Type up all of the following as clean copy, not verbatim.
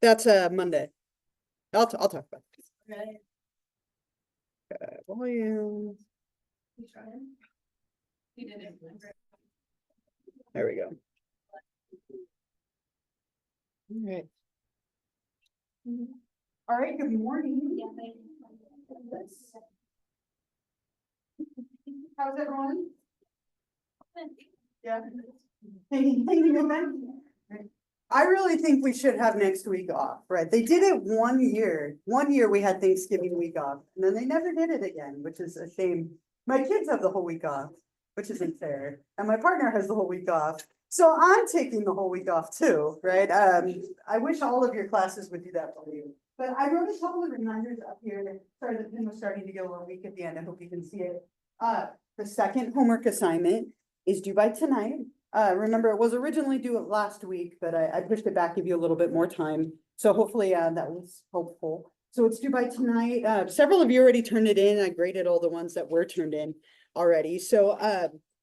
That's Monday. I'll talk about it. Okay. Volume. You trying? You did it. There we go. All right. All right, good morning. How's everyone? Yeah. Hanging in there? I really think we should have next week off, right? They did it 1 year. 1 year we had Thanksgiving week off, and then they never did it again, which is a shame. My kids have the whole week off, which isn't fair, and my partner has the whole week off. So I'm taking the whole week off too, right? I wish all of your classes would do that for you. But I wrote a couple of reminders up here. Sorry, the pen was starting to get a little weak at the end. I hope you can see it. The second homework assignment is due by tonight. Remember, it was originally due last week, but I pushed it back, give you a little bit more time. So hopefully that was helpful. So it's due by tonight. Several of you already turned it in. I graded all the ones that were turned in already. So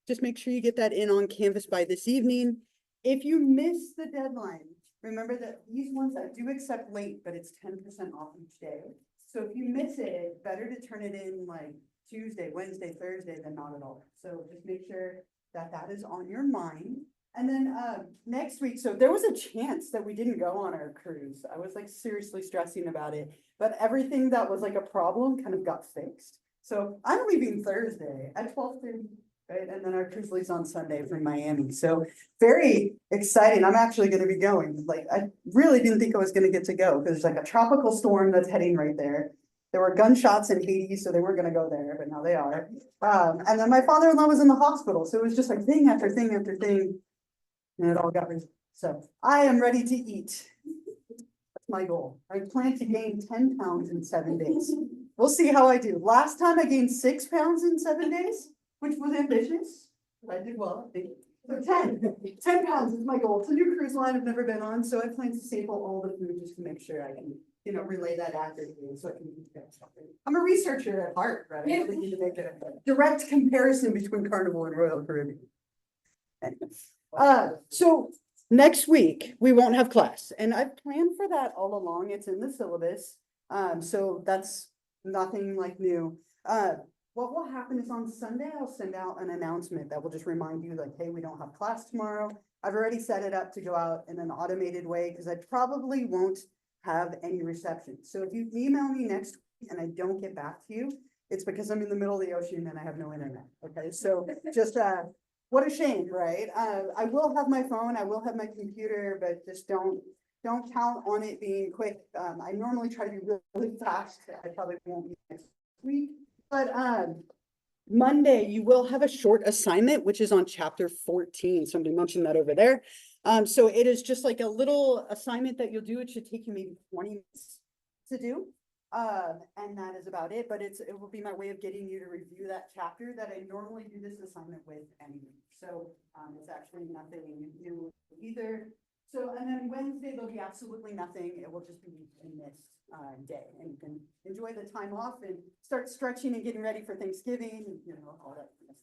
just make sure you get that in on Canvas by this evening. If you miss the deadline, remember that these ones I do accept late, but it's 10% off each day. So if you miss it, better to turn it in like Tuesday, Wednesday, Thursday than not at all. So just make sure that is on your mind. And then next week, so there was a chance that we didn't go on our cruise. I was like seriously stressing about it, but everything that was like a problem kind of got fixed. So I'm leaving Thursday at 12:30, right? And then our cruise leaves on Sunday from Miami. So very exciting. I'm actually going to be going. Like I really didn't think I was going to get to go because there's like a tropical storm that's heading right there. There were gunshots in Haiti, so they weren't gonna go there, but now they are. And then my father-in-law was in the hospital, so it was just like thing after thing after thing. And it all got resolved. So I am ready to eat. That's my goal. I plan to gain 10 pounds in 7 days. We'll see how I do. Last time I gained 6 pounds in 7 days, which was ambitious. I did well, I think. So 10 pounds is my goal. It's a new cruise line I've never been on, so I plan to sample all the food just to make sure I can, relay that accurately so I can eat that. I'm a researcher at heart, right? I really need to make a direct comparison between Carnival and Royal Caribbean. So next week we won't have class, and I've planned for that all along. It's in the syllabus. So that's nothing like new. What will happen is on Sunday, I'll send out an announcement that will just remind you like, hey, we don't have class tomorrow. I've already set it up to go out in an automated way because I probably won't have any reception. So if you email me next week and I don't get back to you, it's because I'm in the middle of the ocean and I have no internet. Okay, so just what a shame, right? I will have my phone, I will have my computer, but just don't count on it being quick. I normally try to be really fast. I probably won't be next week, but Monday you will have a short assignment, which is on chapter 14. Somebody mentioned that over there. So it is just like a little assignment that you'll do. It should take you maybe 20 minutes to do. And that is about it, but it will be my way of getting you to review that chapter that I normally do this assignment with anyway. So it's actually nothing new either. So, and then Wednesday, there'll be absolutely nothing. It will just be in this day, and you can enjoy the time off and start stretching and getting ready for Thanksgiving, all that kind of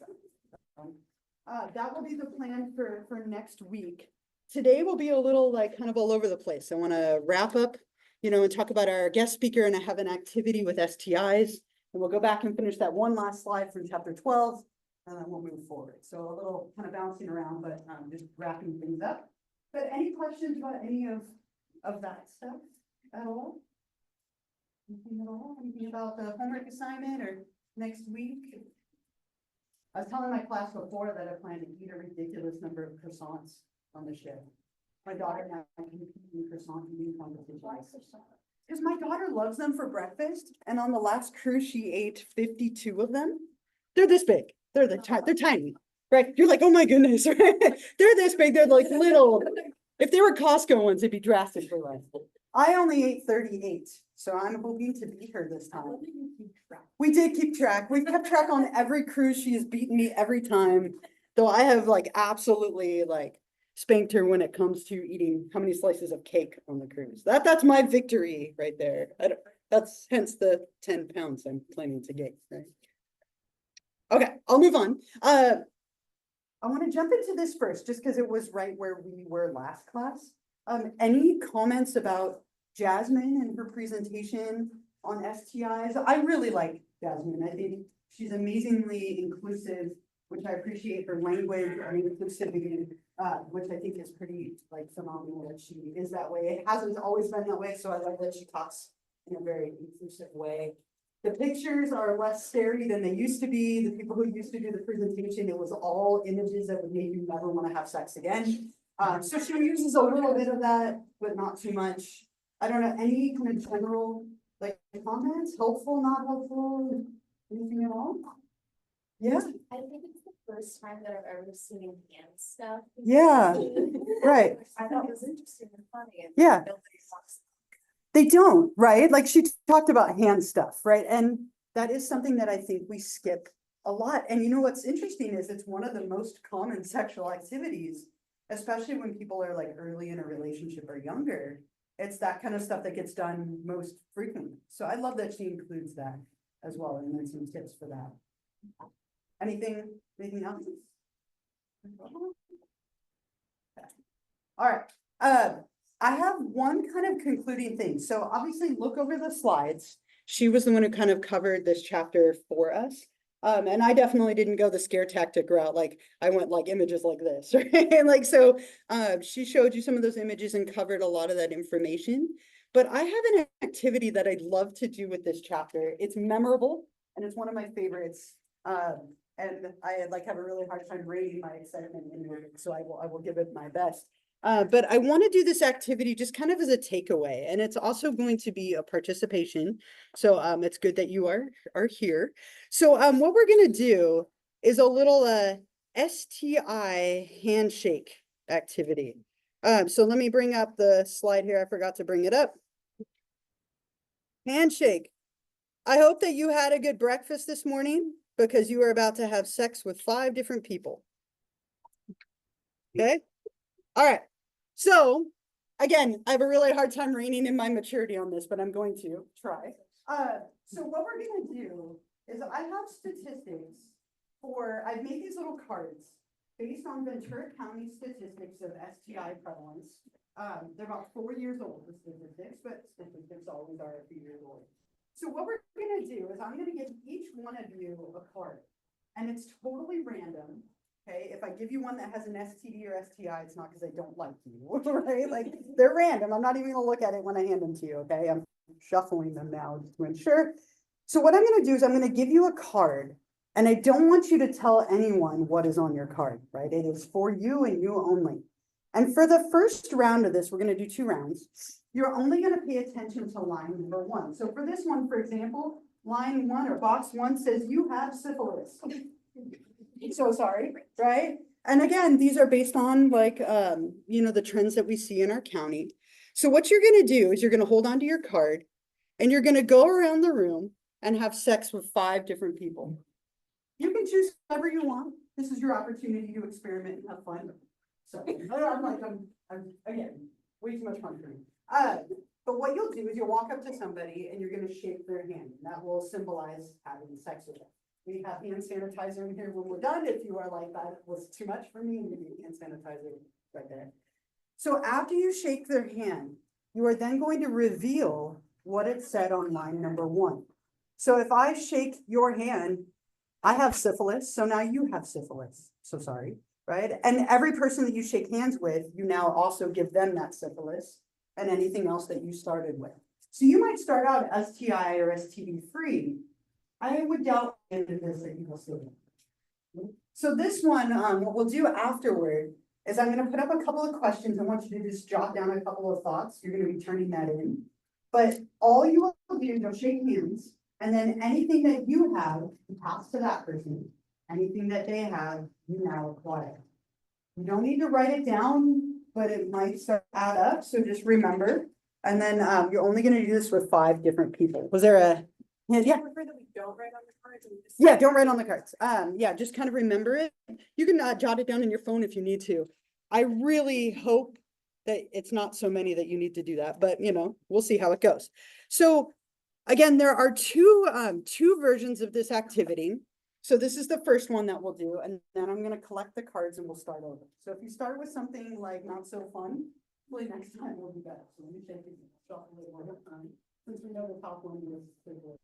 stuff. That will be the plan for next week. Today will be a little like kind of all over the place. I want to wrap up, and talk about our guest speaker, and I have an activity with STIs, and we'll go back and finish that one last slide from chapter 12, and then we'll move forward. So a little kind of bouncing around, but just wrapping things up. But any questions about any of that stuff at all? Anything at all? Anything about the homework assignment or next week? I was telling my class before that I plan to eat a ridiculous number of croissants on the ship. My daughter now can eat croissant eating competition. Because my daughter loves them for breakfast, and on the last cruise she ate 52 of them. They're this big. They're tiny. Right? You're like, oh my goodness. Right? They're this big. They're like little. If they were Costco ones, it'd be drastically less. I only ate 38, so I'm hoping to beat her this time. We did keep track. We've kept track on every cruise. She has beaten me every time. Though I have absolutely spanked her when it comes to eating how many slices of cake on the cruise. That's my victory right there. That's hence the 10 pounds I'm planning to gain. Right? Okay, I'll move on. I want to jump into this first, just because it was right where we were last class. Any comments about Jasmine and her presentation on STIs? I really like Jasmine. I think she's amazingly inclusive, which I appreciate her language and inclusivity, which I think is pretty like phenomenal that she is that way. It hasn't always been that way, so I like that she talks in a very inclusive way. The pictures are less scary than they used to be. The people who used to do the presentation, it was all images that would make you never want to have sex again. So she uses a little bit of that, but not too much. I don't know, any kind of general like comments, helpful, not helpful, anything at all? Yeah, I think it's the first time that I've ever seen hand stuff. yeah, right. I thought it was interesting and funny. And Yeah. nobody talks. They don't, right? Like she talked about hand stuff, right? And that is something that I think we skip a lot. And you know what's interesting is it's one of the most common sexual activities, especially when people are like early in a relationship or younger. It's that kind of stuff that gets done most frequently. So I love that she includes that as well and then some tips for that. Anything else? All right. I have one kind of concluding thing. So obviously look over the slides. She was the one who kind of covered this chapter for us. And I definitely didn't go the scare tactic route. Like I went like images like this, right? Like, so, she showed you some of those images and covered a lot of that information. But I have an activity that I'd love to do with this chapter. It's memorable and it's one of my favorites. And I like have a really hard time reining my excitement in it, so I will give it my best. But I want to do this activity just kind of as a takeaway, and it's also going to be a participation. So it's good that you are here. So what we're gonna do is a little STI handshake activity. So let me bring up the slide here. I forgot to bring it up. Handshake. I hope that you had a good breakfast this morning because you are about to have sex with 5 different people. Okay? All right. So again, I have a really hard time reining in my maturity on this, but I'm going to try. So what we're going to do is I have statistics I've made these little cards based on Ventura County statistics of STI prevalence. They're about 4 years old, the statistics, but statistics always are a few years old. So what we're going to do is I'm going to give each one of you a card, and it's totally random. Okay, if I give you one that has an STD or STI, it's not because I don't like you, right? Like they're random. I'm not even gonna look at it when I hand them to you, okay? I'm shuffling them now just to ensure. So what I'm gonna do is I'm gonna give you a card, and I don't want you to tell anyone what is on your card, right? It is for you and you only. And for the first round of this, we're gonna do 2 rounds. You're only gonna pay attention to line number 1. So for this one, for example, line 1 or box 1 says you have syphilis. So sorry, right? And again, these are based on like, you know, the trends that we see in our county. So what you're going to do is you're going to hold on to your card and you're going to go around the room and have sex with 5 different people. You can choose whatever you want. This is your opportunity to experiment and have fun. So I'm again, way too much fun for me. But what you'll do is you'll walk up to somebody and you're going to shake their hand. And that will symbolize having sex with them. We have hand sanitizer in here when we're done. If you are like, that was too much for me, maybe hand sanitizer right there. So after you shake their hand, you are then going to reveal what it said on line number 1. So if I shake your hand, I have syphilis. So now you have syphilis. So sorry, right? And every person that you shake hands with, you now also give them that syphilis and anything else that you started with. So you might start out STI or STD free. I would doubt this that you will still do. So this one, what we'll do afterward is I'm going to put up a couple of questions. I want you to just jot down a couple of thoughts. You're going to be turning that in. But all you will do is you'll shake hands, and then anything that you have, you pass to that person. Anything that they have, you now acquire. You don't need to write it down, but it might start to add up. So just remember. And then you're only going to do this with 5 different people. Was there a yeah? Don't write on the cards. Yeah, don't write on the cards. Yeah, just kind of remember it. You can jot it down in your phone if you need to. I really hope that it's not so many that you need to do that, but you know, we'll see how it goes. So again, there are two versions of this activity. So this is the first one that we'll do, and then I'm gonna collect the cards and we'll start over. So if you start with something like not so fun, hopefully next time will be better. So let me shake it, shuffle it one more time, since we know the top one is pretty good.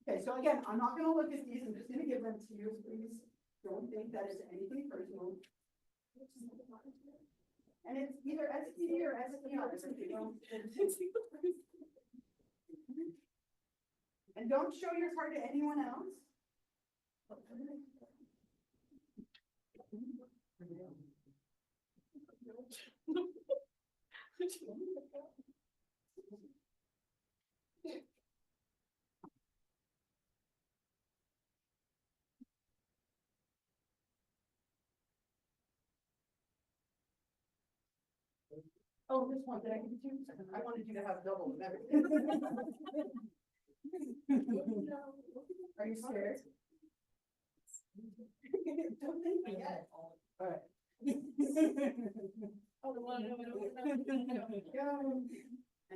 Okay, so again, I'm not gonna look at these, I'm just gonna give them to you, please. Don't think that is anything personal. And it's either STD or STR. And don't show your card to anyone else. Oh, this one, did I give you two? I wanted you to have double of everything. Are you scared? Don't think me yet. All right. And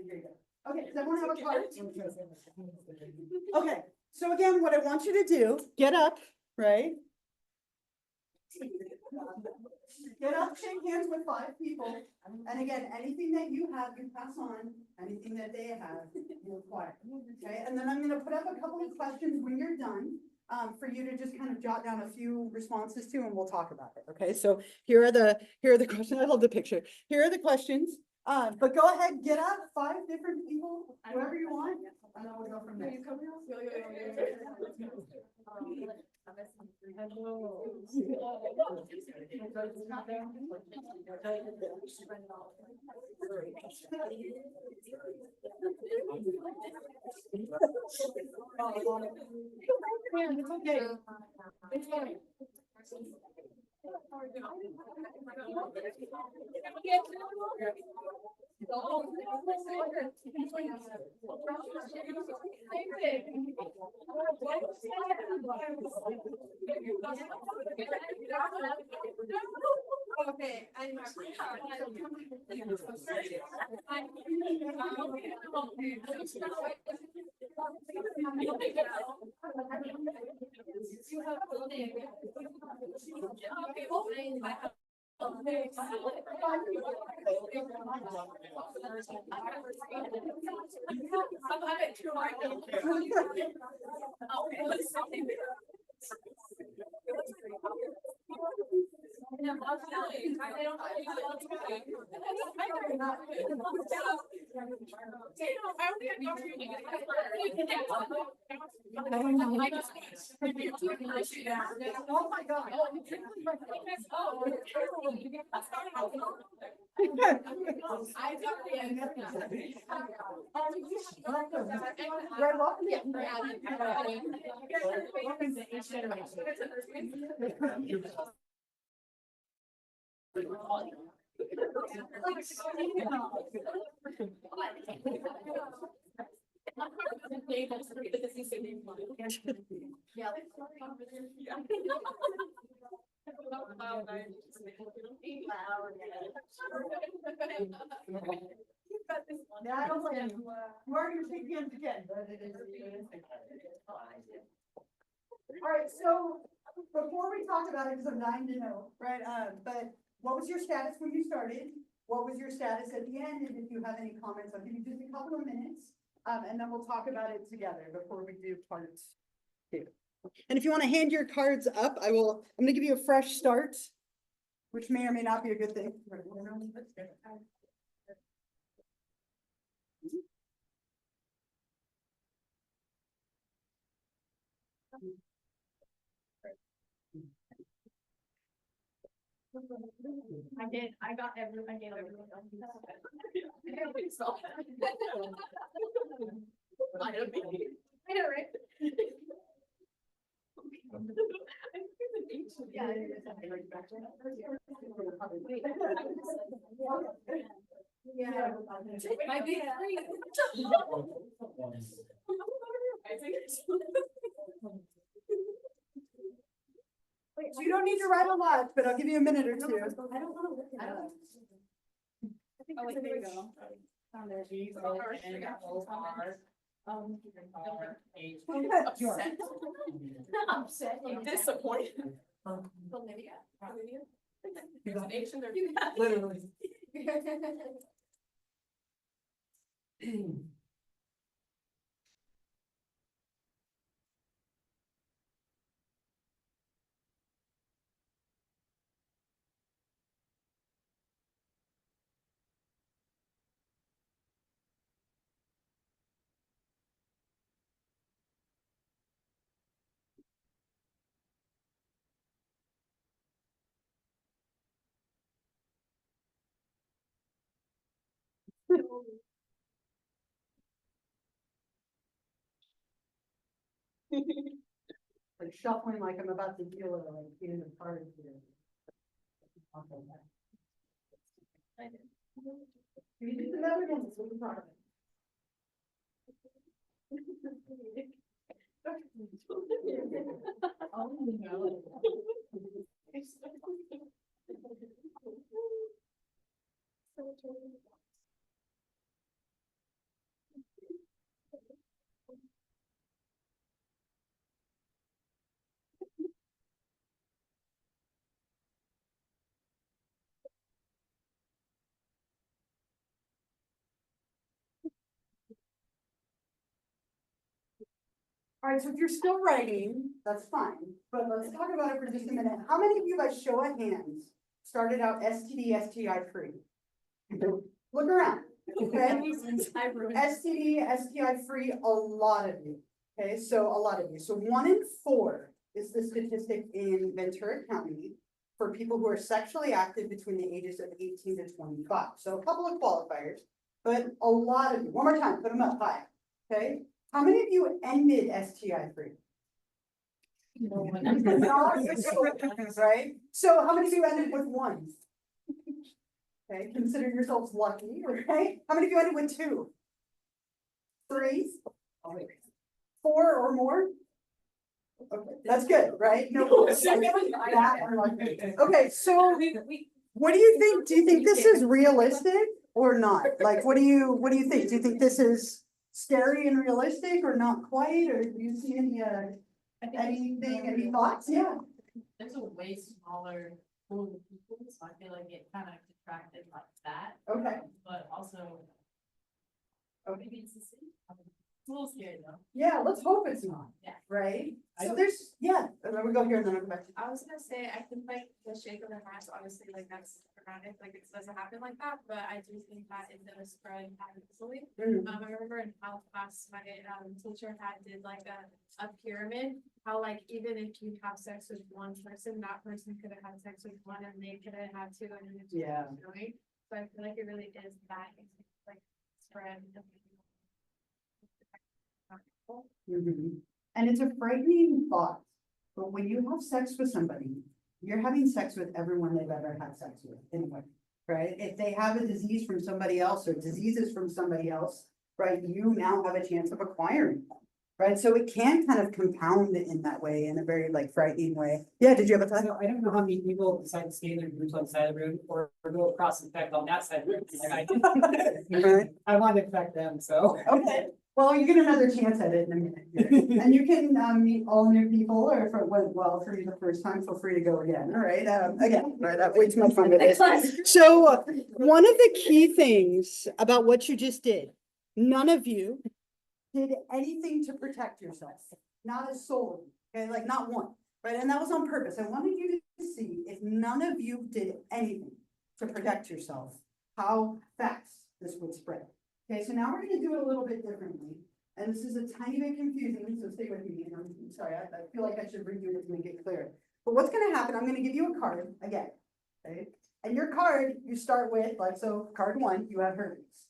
here you go. Okay, does everyone have a card? Okay, so again, what I want you to do, get up, right? Get up, shake hands with 5 people, and again, anything that you have, you pass on, anything that they have, you acquire. Okay, and then I'm gonna put up a couple of questions when you're done, for you to just kind of jot down a few responses to, and we'll talk about it, okay? So here are the questions, I love the picture. Here are the questions, but go ahead, get up, 5 different people, whoever you want, and then we'll go from there. It's okay. It's fine. Okay, Oh my God. Yeah, I don't blame you. We're gonna take hands again, but it is. All right, so before we talk about it, because I'm dying to know, right? But what was your status when you started? What was your status at the end? And if you have any comments, I'll give you just a couple of minutes. And then we'll talk about it together before we do part 2. And if you want to hand your cards up, I'm gonna give you a fresh start, which may or may not be a good thing. I did, I got everyone. I gave everyone. I know, right? Yeah. Yeah. My big three. So you don't need to write a lot, but I'll give you a minute or 2. I don't want to look at it. Oh, wait, there you go. Upset. Upset. Disappointed. Olivia. There's an H in there. Literally. Like shuffling like I'm about to deal with like being a part of it. Can you do that again? It's really hard. Oh, no. All right, so if you're still writing, that's fine, but let's talk about it for just a minute. How many of you, by show of hands, started out STD, STI free? Look around, okay? STD, STI free, a lot of you, okay? So a lot of you. So 1 in 4 is the statistic in Ventura County for people who are sexually active between the ages of 18 to 25. So a couple of qualifiers, but a lot of you. One more time, put them up high, okay? How many of you ended STI free? Right? So how many of you ended with 1? Okay, consider yourselves lucky, right? How many of you ended with 2? 3? 4 or more? Okay, that's good, right? No. Okay, so what do you think? Do you think this is realistic or not? Like, what do you think? Do you think this is scary and realistic or not quite? Or do you see any any thoughts? Yeah. There's a way smaller pool of people, so I feel like it kind of detracted like that. Okay. But also, maybe it's the same. It's a little scary though. Yeah, let's hope it's not. Yeah. Right? So there's, and then we go here and then I'll go back to. I was gonna say, I think like the shake of the hands, obviously, like that's dramatic, like it doesn't happen like that, but I do think that it does spread easily. I remember in health class, my teacher did like a pyramid, how like even if you have sex with one person, that person could have had sex with one and they could have had 2 and then Yeah. right? So I feel like it really is that like spread. And it's a frightening thought, but when you have sex with somebody, you're having sex with everyone they've ever had sex with anyway, right? If they have a disease from somebody else or diseases from somebody else, right, you now have a chance of acquiring them, right? So it can kind of compound in that way, in a very like frightening way. Yeah, did you have a thought? I don't know how many people decide to stay in their groups on the side of the room or go across and infect on that side of the room. Like I did. I want to infect them, so. Okay, well, you get another chance at it in a minute here. And you can meet all new people, or if it went well for you the first time, feel free to go again, all right? Again, right, I have way too much fun with this. So one of the key things about what you just did, none of you did anything to protect yourself, not a soul, okay, like not one, right? And that was on purpose. I wanted you to see if none of you did anything to protect yourself, how fast this would spread. Okay, so now we're gonna do it a little bit differently. And this is a tiny bit confusing, so stay with me. And I'm sorry, I feel like I should redo it to make it clear. But what's gonna happen, I'm gonna give you a card again, okay? And your card, you start with, like, so card 1, you have herpes.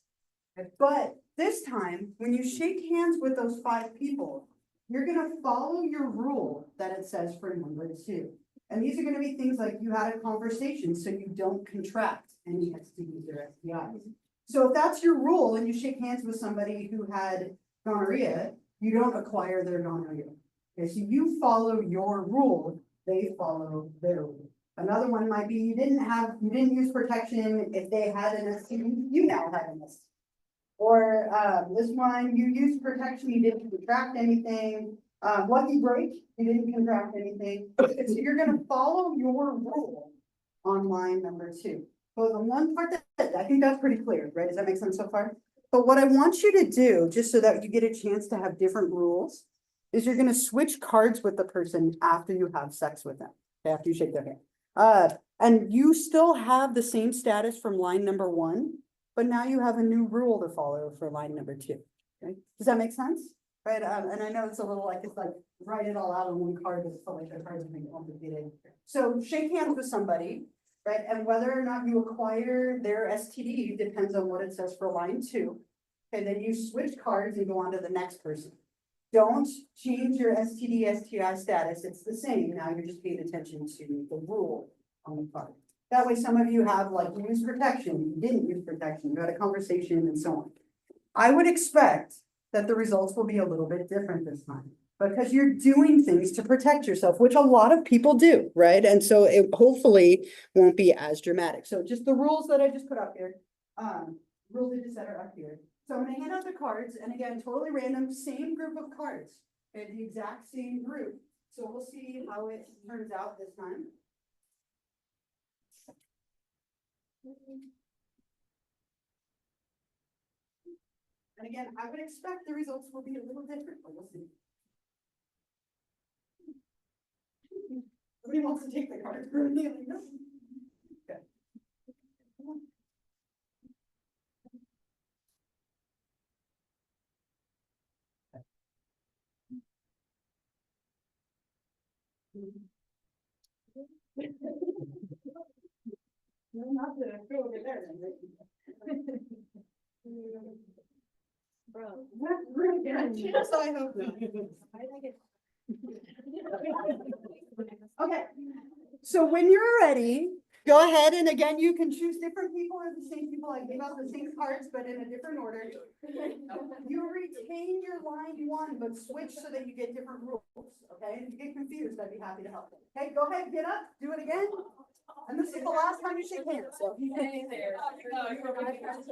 But this time, when you shake hands with those 5 people, you're gonna follow your rule that it says for number 2. And these are gonna be things like you had a conversation so you don't contract any STDs or STIs. So if that's your rule and you shake hands with somebody who had gonorrhea, you don't acquire their gonorrhea. Okay, so you follow your rule, they follow their rule. Another one might be you didn't use protection if they had an STD, you now have an STD. Or, this one, you used protection, you didn't contract anything. Lucky break, you didn't contract anything. So you're gonna follow your rule on line number 2. So the one part that, I think that's pretty clear, right? Does that make sense so far? But what I want you to do, just so that you get a chance to have different rules, is you're gonna switch cards with the person after you have sex with them, after you shake their hand. And you still have the same status from line number 1, but now you have a new rule to follow for line number 2. Okay, does that make sense? Right, and I know it's a little like, it's like, write it all out on one card, but it's like the cards are being complicated. So shake hands with somebody, right, and whether or not you acquire their STD depends on what it says for line 2. Okay, then you switch cards and go on to the next person. Don't change your STD, STI status, it's the same, now you're just paying attention to the rule on the card. That way some of you have like, you used protection, you didn't use protection, you had a conversation and so on. I would expect that the results will be a little bit different this time, because you're doing things to protect yourself, which a lot of people do, right? And so it hopefully won't be as dramatic. So just the rules that I just put up here, rules I just set are up here. So I'm gonna hand out the cards, and again, totally random, same group of cards, okay, the exact same group. So we'll see how it turns out this time. And again, I would expect the results will be a little different, but we'll see. Nobody wants to take the card. Okay. No, not to go over there. Bro. So I hope not. Okay, so when you're ready, go ahead, and again, you can choose different people or the same people. I gave out the same cards, but in a different order. You retain your line 1, but switch so that you get different rules, okay? If you get confused, I'd be happy to help. Okay, go ahead, get up, do it again. And this is the last time you shake hands, so. You don't have guns.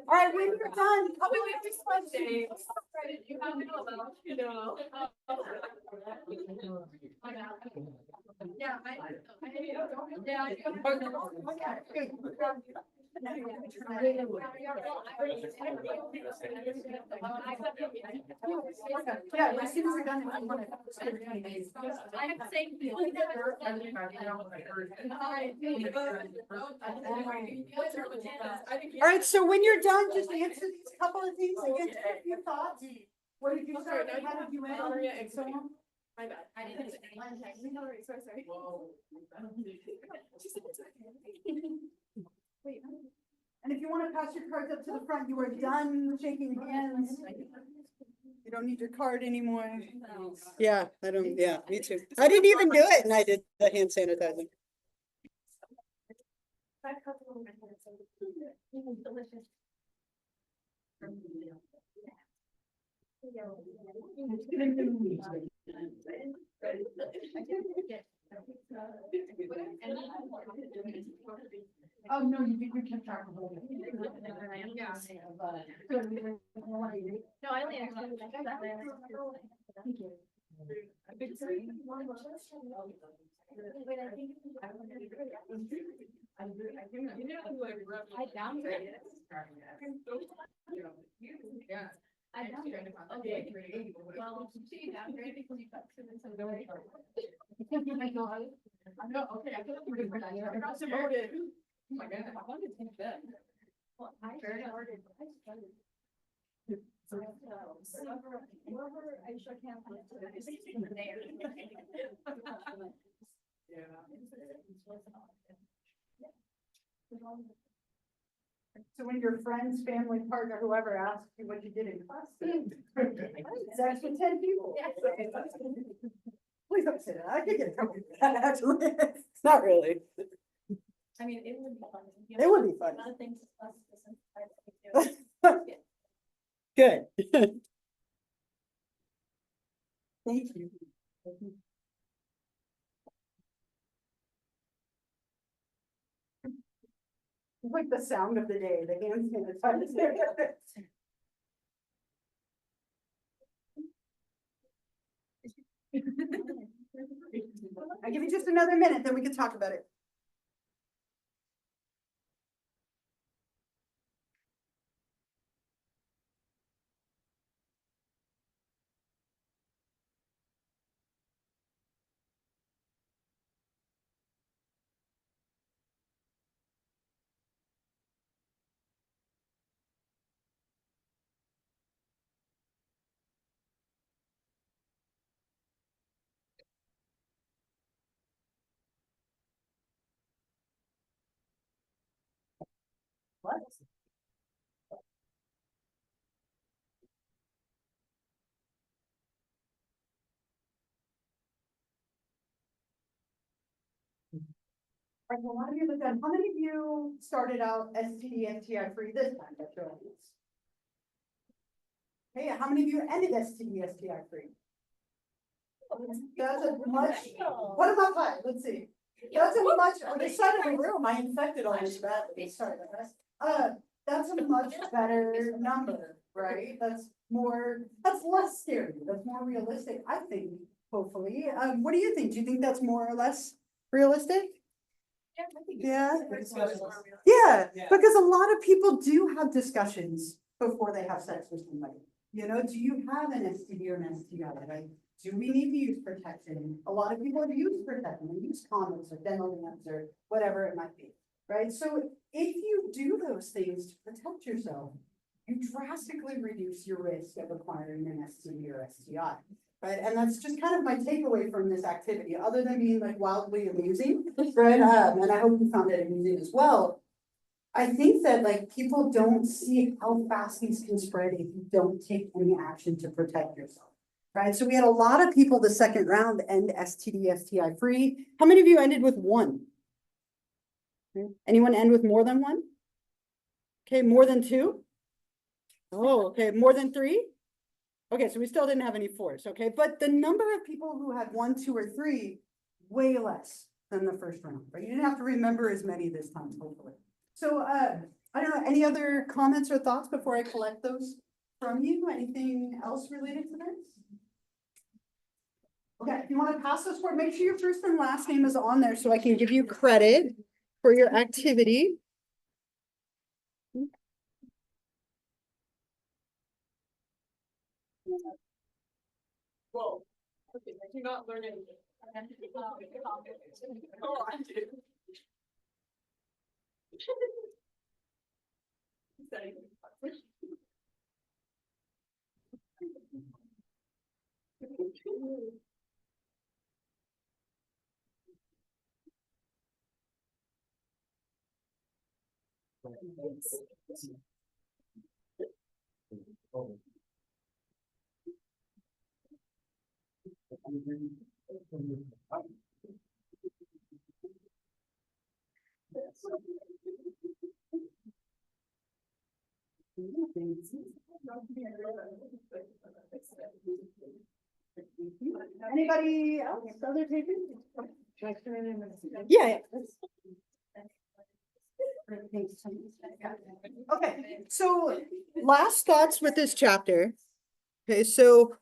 All right, when you're done, Oh, wait, just one day. You have to know about, you know. Yeah, yeah, as soon as we're done, I want I have the same feeling. All right, so when you're done, just answer these couple of things again, your thoughts. What did you start, how did you end, and so on? My bad. I didn't. Sorry. Wait. pass your cards up to the front. You are done shaking hands. You don't need your card anymore. Yeah, I don't, yeah, me too. I didn't even do it and I did the hand sanitizing. Oh, no, you kept track of all Yeah. it. No, I only actually. Thank you. I downgraded. Yeah. I downgraded. Okay. Well, she downgraded because you got to the. I know, okay, I feel like we're good. I got demoted. Oh my god, I wanted to take that. Well, I started. Whoever I shook hands with. So when your friends, family, partner, whoever asks you what you did in class. Sex with 10 people. Please don't say that. I could get in trouble for that, actually. Not really. I mean, it would be fun. It would be fun. A lot of things. Us, Good. Thank you. It's like the sound of the day, the hand sanitizer. I give you just another minute, then we can talk about it. What? Right, well, a lot of you looked at, how many of you started out STD, STI free this time? That's your audience. Hey, how many of you ended STD, STI free? That's a much, what about five? Let's see. That's a much, on this side of the room, I infected all this badly, sorry about that. That's a much better number, right? That's more, that's less scary, that's more realistic, I think, hopefully. What do you think? Do you think that's more or less realistic? Yeah. Yeah, Yeah. because a lot of people do have discussions before they have sex with somebody. You know, do you have an STD or an STI, right? Do we need to use protection? A lot of people have used protection, they use condoms or dental dams or whatever it might be, right? So if you do those things to protect yourself, you drastically reduce your risk of acquiring an STD or STI. Right, and that's just kind of my takeaway from this activity, other than being like wildly amusing, right? And I hope you found it amusing as well. I think that like people don't see how fast these can spread if you don't take any action to protect yourself. Right, so we had a lot of people the second round end STD, STI free. How many of you ended with one? Anyone end with more than one? Okay, more than two? Oh, okay, more than three? Okay, so we still didn't have any fours, okay? But the number of people who had one, two, or three, way less than the first round, right? You didn't have to remember as many this time, hopefully. So, I don't know, any other comments or thoughts before I collect those from you? Anything else related to this? Okay, if you want to pass this forward, make sure your first and last name is on there so I can give you credit for your activity. Whoa. Okay, I do not learn anything. Oh, I did. Anybody else? Other takers? Yeah. Okay, so last thoughts with this chapter. Okay, so,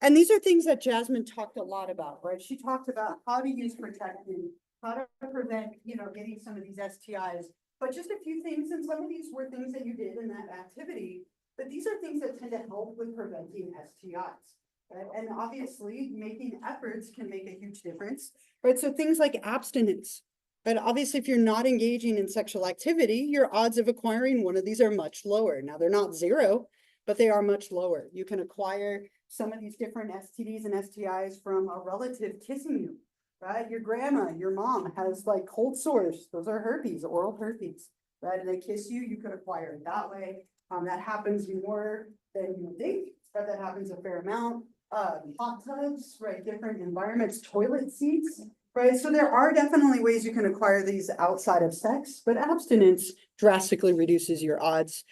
and these are things that Jasmine talked a lot about, right? She talked about how to use protection, how to prevent, getting some of these STIs. But just a few things, and some of these were things that you did in that activity, but these are things that tend to help with preventing STIs. Right? And obviously, making efforts can make a huge difference, right? So things like abstinence. But obviously, if you're not engaging in sexual activity, your odds of acquiring one of these are much lower. Now, they're not zero, but they are much lower. You can acquire some of these different STDs and STIs from a relative kissing you, right? Your grandma, your mom has like cold sores. Those are herpes, oral herpes, right? And they kiss you, you could acquire it that way. That happens more than you think, but that happens a fair amount. Hot tubs, right? Different environments, toilet seats, right? So there are definitely ways you can acquire these outside of sex, but abstinence drastically reduces your odds.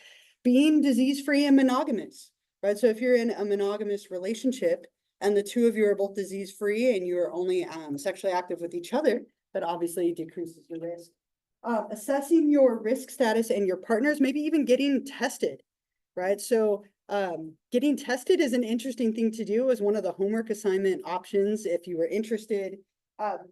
Being disease-free and monogamous, right? So if you're in a monogamous relationship and the two of you are both disease-free and you're only sexually active with each other, that obviously decreases your risk. Assessing your risk status and your partners, maybe even getting tested, right? So getting tested is an interesting thing to do as one of the homework assignment options if you were interested.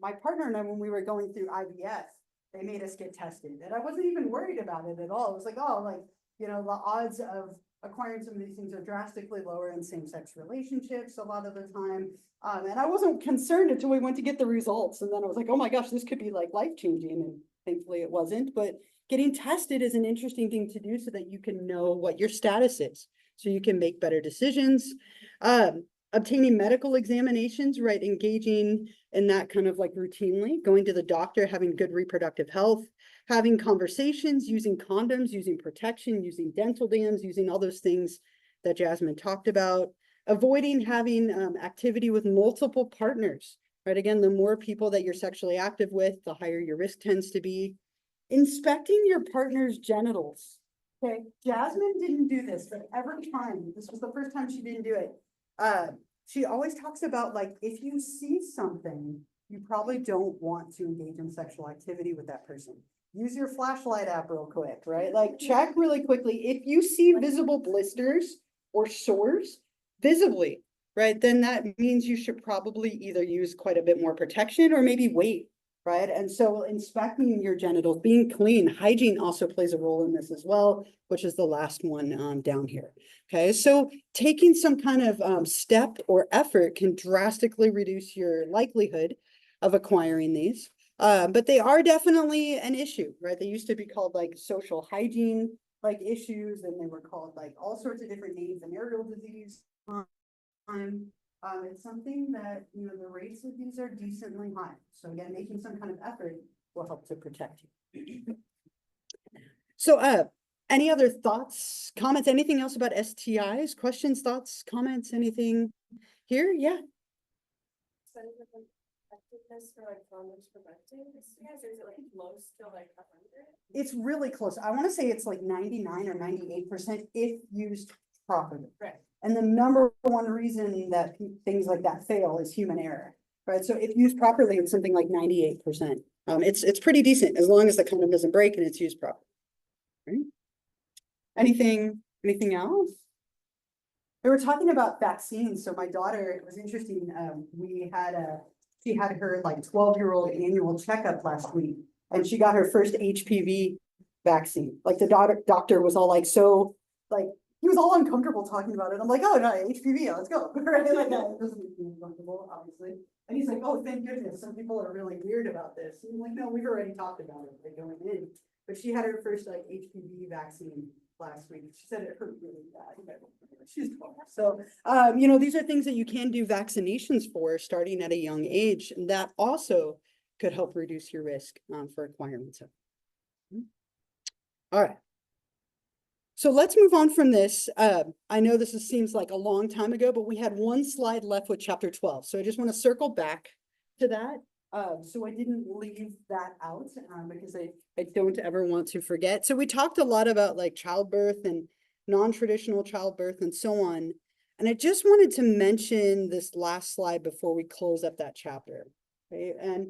My partner and I, when we were going through IVF, they made us get tested, and I wasn't even worried about it at all. It was like, oh, like, the odds of acquiring some of these things are drastically lower in same-sex relationships a lot of the time. And I wasn't concerned until we went to get the results. And then I was like, oh my gosh, this could be like life-changing. And thankfully it wasn't. But getting tested is an interesting thing to do so that you can know what your status is, so you can make better decisions. Obtaining medical examinations, right? Engaging in that kind of like routinely, going to the doctor, having good reproductive health, having conversations, using condoms, using protection, using dental dams, using all those things that Jasmine talked about, avoiding having activity with multiple partners, right? Again, the more people that you're sexually active with, the higher your risk tends to be. Inspecting your partner's genitals. Okay, Jasmine didn't do this, but every time, this was the first time she didn't do it. She always talks about like, if you see something, you probably don't want to engage in sexual activity with that person. Use your flashlight app real quick, right? Like check really quickly. If you see visible blisters or sores visibly, right, then that means you should probably either use quite a bit more protection or maybe wait, right? And so inspecting your genitals, being clean, hygiene also plays a role in this as well, which is the last one down here. Okay, so taking some kind of step or effort can drastically reduce your likelihood of acquiring these. But they are definitely an issue, right? They used to be called like social hygiene like issues, and they were called like all sorts of different names, venereal disease. It's something that, the rates of these are decently high. So again, making some kind of effort will help to protect you. So any other thoughts, comments, anything else about STIs, questions, thoughts, comments, anything here? Yeah. So is it like effectiveness for like condoms preventing STIs, or is it like close to like 100? It's really close. I want to say it's like 99 or 98% if used properly. Right. And the number one reason that things like that fail is human error, right? So if used properly, it's something like 98%. It's pretty decent as long as the condom doesn't break and it's used properly. Right? Anything else? They were talking about vaccines. So my daughter, it was interesting. She had her like 12-year-old annual checkup last week, and she got her first HPV vaccine. Like the doctor was all like, so like, he was all uncomfortable talking about it. I'm like, oh no, HPV, let's go. Right? Like that doesn't make me uncomfortable, obviously. And he's like, oh, thank goodness. Some people are really weird about this. And I'm like, no, we've already talked about it, like going in. But she had her first like HPV vaccine last week. She said it hurt really bad. She's 12. So these are things that you can do vaccinations for starting at a young age. And that also could help reduce your risk for acquiring. So all right. So let's move on from this. I know seems like a long time ago, but we had one slide left with chapter 12. So I just want to circle back to that. So I didn't leave that out because I don't ever want to forget. So we talked a lot about like childbirth and non-traditional childbirth and so on. And I just wanted to mention this last slide before we close up that chapter. Okay? And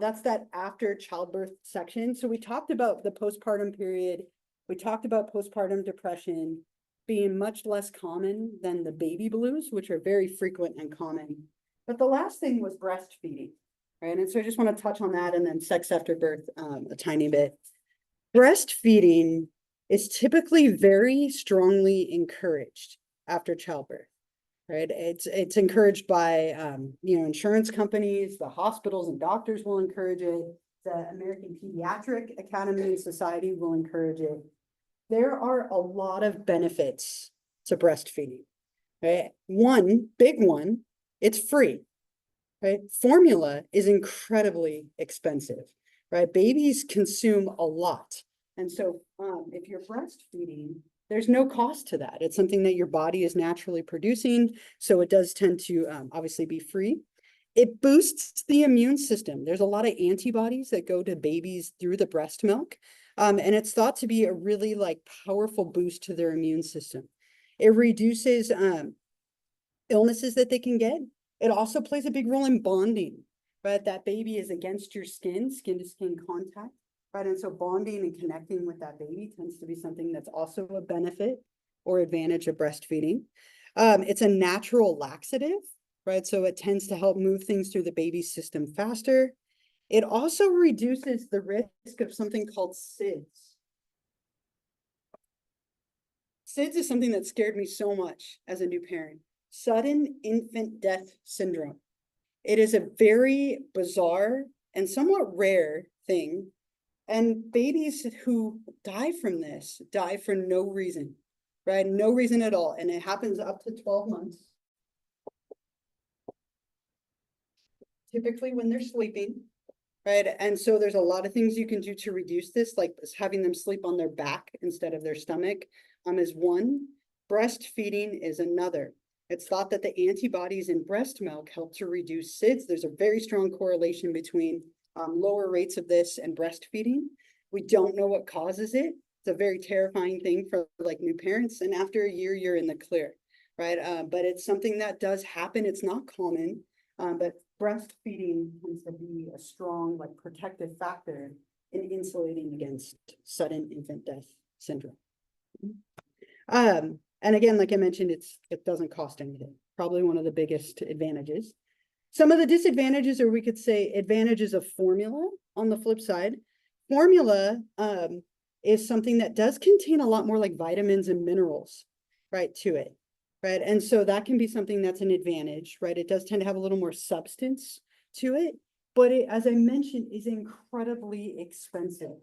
that's that after childbirth section. So we talked about the postpartum period. We talked about postpartum depression being much less common than the baby blues, which are very frequent and common. But the last thing was breastfeeding, right? And so I just want to touch on that and then sex after birth a tiny bit. Breastfeeding is typically very strongly encouraged after childbirth, right? It's encouraged by, insurance companies, the hospitals and doctors will encourage it. The American Pediatric Academy and Society will encourage it. There are a lot of benefits to breastfeeding, right? One big one, it's free, right? Formula is incredibly expensive, right? Babies consume a lot. And so if you're breastfeeding, there's no cost to that. It's something that your body is naturally producing. So it does tend to obviously be free. It boosts the immune system. There's a lot of antibodies that go to babies through the breast milk. And it's thought to be a really powerful boost to their immune system. It reduces illnesses that they can get. It also plays a big role in bonding, right? That baby is against your skin to skin contact, right? And so bonding and connecting with that baby tends to be something that's also a benefit or advantage of breastfeeding. It's a natural laxative, right? So it tends to help move things through the baby's system faster. It also reduces the risk of something called SIDS. SIDS is something that scared me so much as a new parent. Sudden infant death syndrome. It is a very bizarre and somewhat rare thing. And babies who die from this die for no reason, right? No reason at all. And it happens up to 12 months. Typically when they're sleeping. Right. And so there's a lot of things you can do to reduce this, like having them sleep on their back instead of their stomach is one. Breastfeeding is another. It's thought that the antibodies in breast milk help to reduce SIDS. There's a very strong correlation between lower rates of this and breastfeeding. We don't know what causes it. It's a very terrifying thing for new parents. And after a year, you're in the clear, right? But it's something that does happen. It's not common, but breastfeeding tends to be a strong protective factor in insulating against sudden infant death syndrome. And again, like I mentioned, it doesn't cost anything. Probably one of the biggest advantages. Some of the disadvantages, or we could say advantages of formula on the flip side. Formula is something that does contain a lot more vitamins and minerals, right, to it. Right. And so that can be something that's an advantage, right? It does tend to have a little more substance to it, but it, as I mentioned, is incredibly expensive.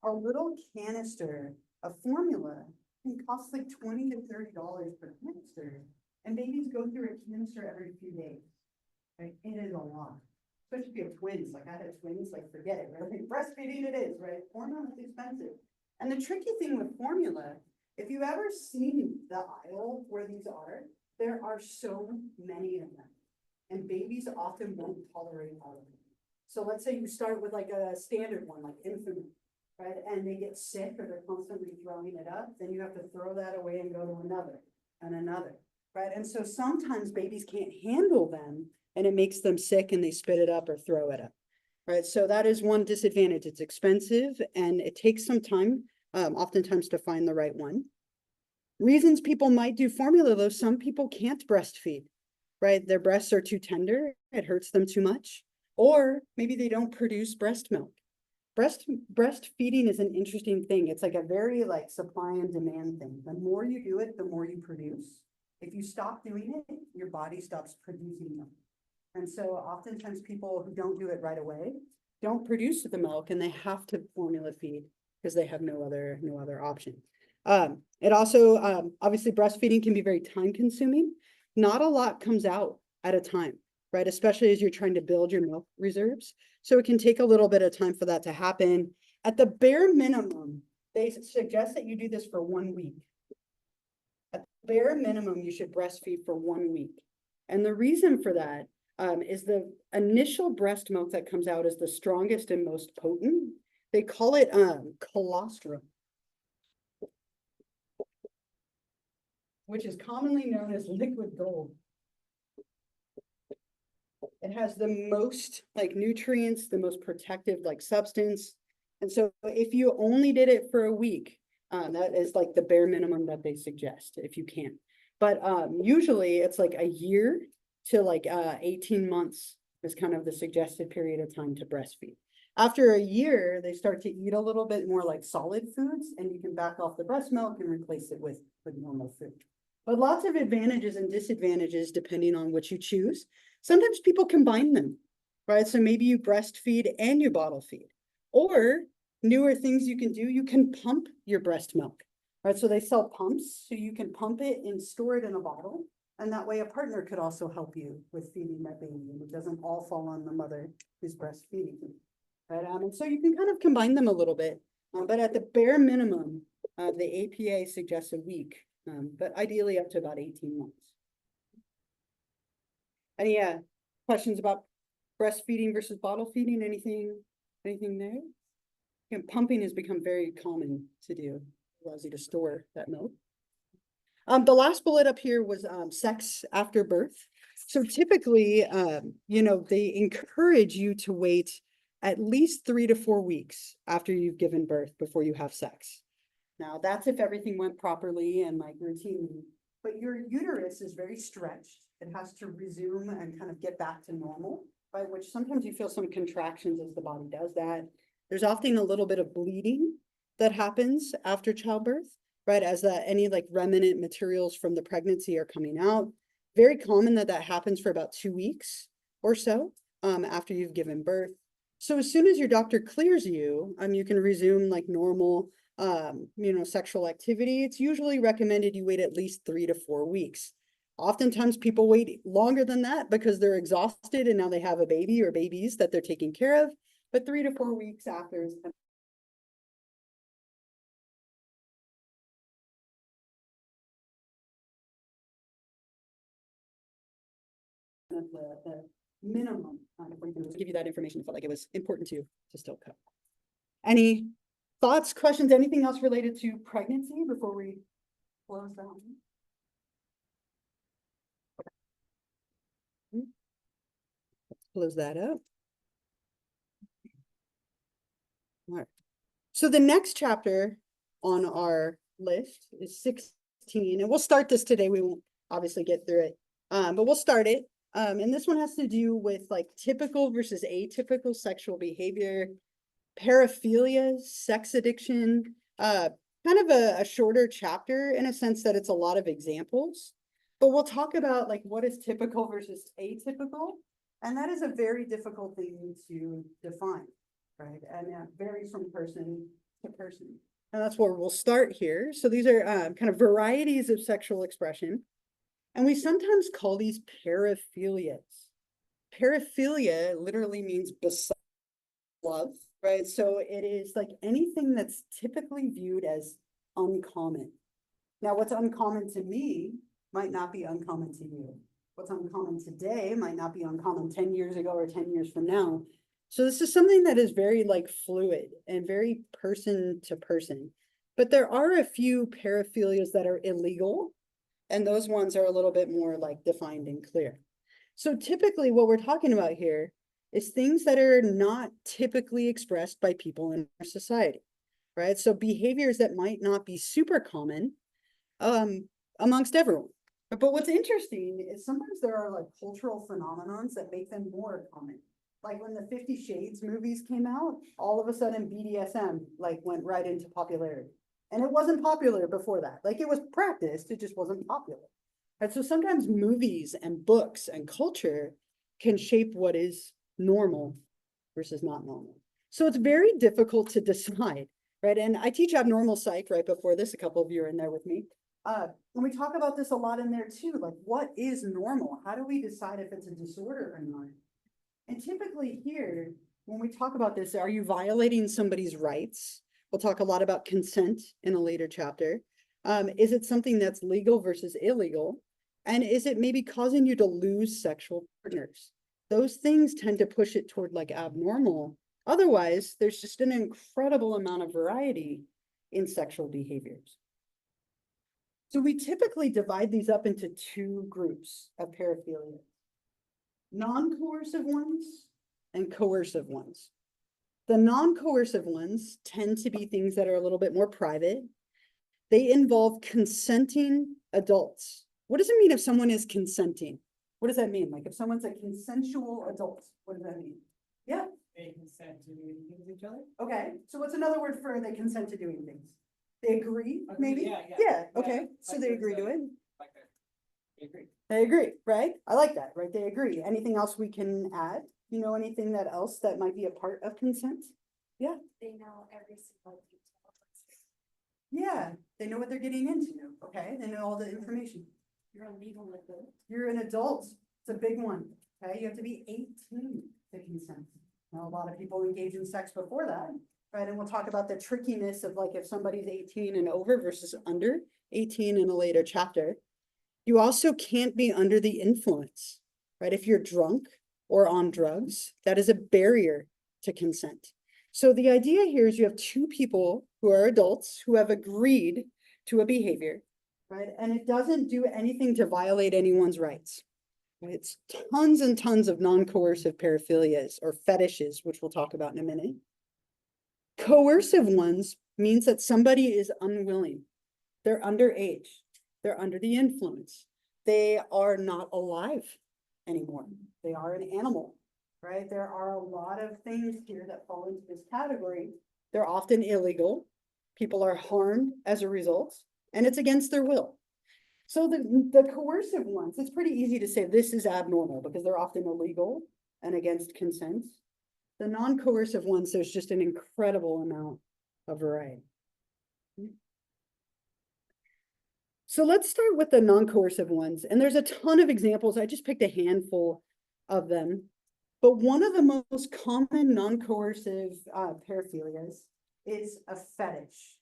A little canister of formula can cost $20 to $30 per canister, and babies go through a canister every few days. Right? It is a lot, especially if you have twins. I had twins, forget it, right? Breastfeeding it is, right? Formula is expensive. And the tricky thing with formula, if you've ever seen the aisle where these are, there are so many of them. And babies often won't tolerate all of them. So let's say you start with a standard one, like infant, right? And they get sick or they're constantly throwing it up, then you have to throw that away and go to another and another, right? And so sometimes babies can't handle them and it makes them sick and they spit it up or throw it up, right? So that is one disadvantage. It's expensive and it takes some time. Oftentimes to find the right one. Reasons people might do formula, though, some people can't breastfeed, right? Their breasts are too tender, it hurts them too much, or maybe they don't produce breast milk. Breastfeeding is an interesting thing. It's a very supply and demand thing. The more you do it, the more you produce. If you stop doing it, your body stops producing milk. And so oftentimes people who don't do it right away don't produce the milk and they have to formula feed because they have no other option. It also, obviously breastfeeding can be very time consuming. Not a lot comes out at a time, right? Especially as you're trying to build your milk reserves. So it can take a little bit of time for that to happen. At the bare minimum, they suggest that you do this for 1 week, bare minimum, you should breastfeed for 1 week. And the reason for that is the initial breast milk that comes out is the strongest and most potent. They call it colostrum, which is commonly known as liquid gold. It has the most like nutrients, the most protective like substance. And so if you only did it for a week, that is like the bare minimum that they suggest if you can. But usually it's like a year to like 18 months is kind of the suggested period of time to breastfeed. After a year, they start to eat a little bit more like solid foods, and you can back off the breast milk and replace it with normal food. But lots of advantages and disadvantages depending on what you choose. Sometimes people combine them, right? So maybe you breastfeed and you bottle feed. Or newer things you can do, you can pump your breast milk, right? So they sell pumps, so you can pump it and store it in a bottle. And that way a partner could also help you with feeding that baby, and it doesn't all fall on the mother who's breastfeeding. Right? And so you can kind of combine them a little bit, but at the bare minimum, the APA suggests a week, but ideally up to about 18 months. Any questions about breastfeeding versus bottle feeding? Anything there? And pumping has become very common to do. It allows you to store that milk. The last bullet up here was sex after birth. So typically, you know, they encourage you to wait at least 3 to 4 weeks after you've given birth before you have sex. Now, that's if everything went properly and like routinely, but your uterus is very stretched. It has to resume and kind of get back to normal, by which sometimes you feel some contractions as the body does that. There's often a little bit of bleeding that happens after childbirth, right? As any like remnant materials from the pregnancy are coming out. Very common that happens for about 2 weeks or so after you've given birth. So as soon as your doctor clears you, you can resume like normal, you know, sexual activity. It's usually recommended you wait at least 3 to 4 weeks. Oftentimes people wait longer than that because they're exhausted and now they have a baby or babies that they're taking care of. But 3 to 4 weeks after is kind of the minimum. We can give you that information. Felt like it was important to still cover. Any thoughts, questions, anything else related to pregnancy before we close down? Let's close that up. All right. So the next chapter on our list is 16, and we'll start this today. We won't obviously get through it, but we'll start it. And this one has to do with like typical versus atypical sexual behavior, paraphilia, sex addiction, kind of a shorter chapter in a sense that it's a lot of examples, but we'll talk about like what is typical versus atypical. And that is a very difficult thing to define, right? And it varies from person to person. And that's where we'll start here. So these are kind of varieties of sexual expression. And we sometimes call these paraphilias. Paraphilia literally means beside love, right? So it is like anything that's typically viewed as uncommon. Now, what's uncommon to me might not be uncommon to you. What's uncommon today might not be uncommon 10 years ago or 10 years from now. So this is something that is very like fluid and very person to person. But there are a few paraphilias that are illegal, and those ones are a little bit more like defined and clear. So typically what we're talking about here is things that are not typically expressed by people in our society, right? So behaviors that might not be super common amongst everyone. But what's interesting is sometimes there are like cultural phenomenons that make them more common. Like when the 50 Shades movies came out, all of a sudden BDSM like went right into popularity. And it wasn't popular before that. Like it was practiced, it just wasn't popular. And so sometimes movies and books and culture can shape what is normal versus not normal. So it's very difficult to decide, right? And I teach abnormal psych right before this, a couple of you are in there with me. And we talk about this a lot in there too, like what is normal? How do we decide if it's a disorder or not? And typically here, when we talk about this, are you violating somebody's rights? We'll talk a lot about consent in a later chapter. Is it something that's legal versus illegal? And is it maybe causing you to lose sexual partners? Those things tend to push it toward like abnormal. Otherwise, there's just an incredible amount of variety in sexual behaviors. So we typically divide these up into two groups of paraphilia. Non-coercive ones and coercive ones. The non-coercive ones tend to be things that are a little bit more private. They involve consenting adults. What does it mean if someone is consenting? What does that mean? Like if someone's a consensual adult, what does that mean? Yeah. They consent to doing things with each other? Okay. So what's another word for they consent to doing things? They agree, Agree, maybe? yeah. Okay. So Like they there's agree to a- it. Like that. I agree. They agree, right? I like that, right? They agree. Anything else we can add? You know, anything that else that might be a part of consent? Yeah. They know every single detail. Yeah, they know what they're getting into. Okay, they know all the information. You're a legal adult. You're an adult. It's a big one. Okay, you have to be 18 to consent. Now, a lot of people engage in sex before that, right? And we'll talk about the trickiness of like if somebody's 18 and over versus under 18 in a later chapter. You also can't be under the influence, right? If you're drunk or on drugs, that is a barrier to consent. So the idea here is you have two people who are adults who have agreed to a behavior, right? And it doesn't do anything to violate anyone's rights. Right? It's tons and tons of non-coercive paraphilias or fetishes, which we'll talk about in a minute. Coercive ones means that somebody is unwilling. They're underage. They're under the influence. They are not alive anymore. They are an animal, right? There are a lot of things here that fall into this category. They're often illegal. People are harmed as a result, and it's against their will. So the coercive ones, it's pretty easy to say this is abnormal because they're often illegal and against consent. The non-coercive ones, there's just an incredible amount of variety. So let's start with the non-coercive ones. And there's a ton of examples. I just picked a handful of them. But one of the most common non-coercive paraphilias is a fetish,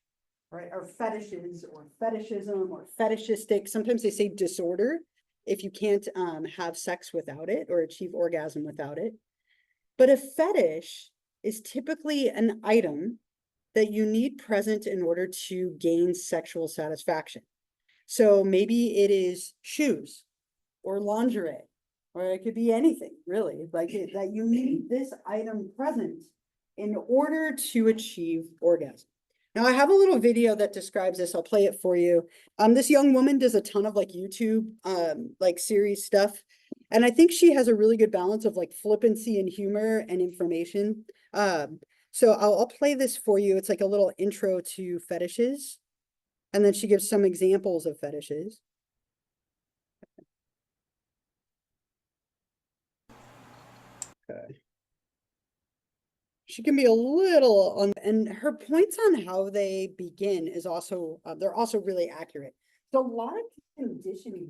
right? Or fetishes or fetishism or fetishistic. Sometimes they say disorder if you can't have sex without it or achieve orgasm without it. But a fetish is typically an item that you need present in order to gain sexual satisfaction. So maybe it is shoes or lingerie, or it could be anything really, like that you need this item present in order to achieve orgasm. Now I have a little video that describes this. I'll play it for you. This young woman does a ton of like YouTube, like series stuff. And I think she has a really good balance of like flippancy and humor and information. So I'll play this for you. It's like a little intro to fetishes. And then she gives some examples of fetishes. Okay. She can be a little on, and her points on how they begin is also, they're also really accurate. So a lot of conditioning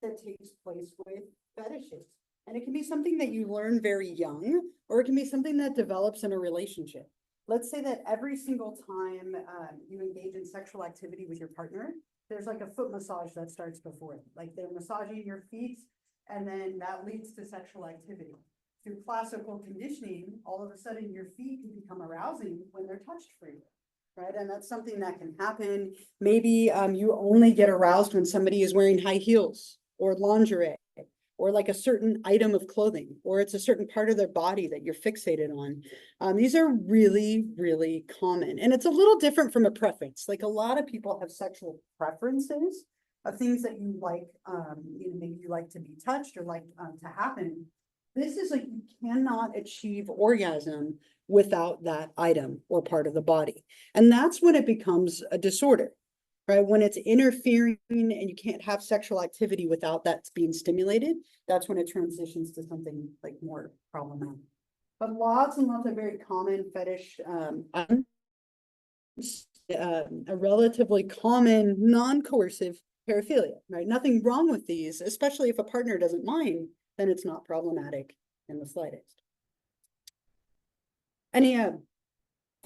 that takes place with fetishes. And it can be something that you learn very young, or it can be something that develops in a relationship. Let's say that every single time you engage in sexual activity with your partner, there's like a foot massage that starts before, like they're massaging your feet, and then that leads to sexual activity. Through classical conditioning, all of a sudden your feet can become arousing when they're touched for you, right? And that's something that can happen. Maybe you only get aroused when somebody is wearing high heels or lingerie, or like a certain item of clothing, or it's a certain part of their body that you're fixated on. These are really, really common. And it's a little different from a preference. Like a lot of people have sexual preferences of things that you like, you know, maybe you like to be touched or like to happen. This is like you cannot achieve orgasm without that item or part of the body. And that's when it becomes a disorder. Right? When it's interfering and you can't have sexual activity without that being stimulated, that's when it transitions to something like more problematic. But lots and lots of very common fetish, a relatively common non-coercive paraphilia, right? Nothing wrong with these, especially if a partner doesn't mind, then it's not problematic in the slightest. Any thoughts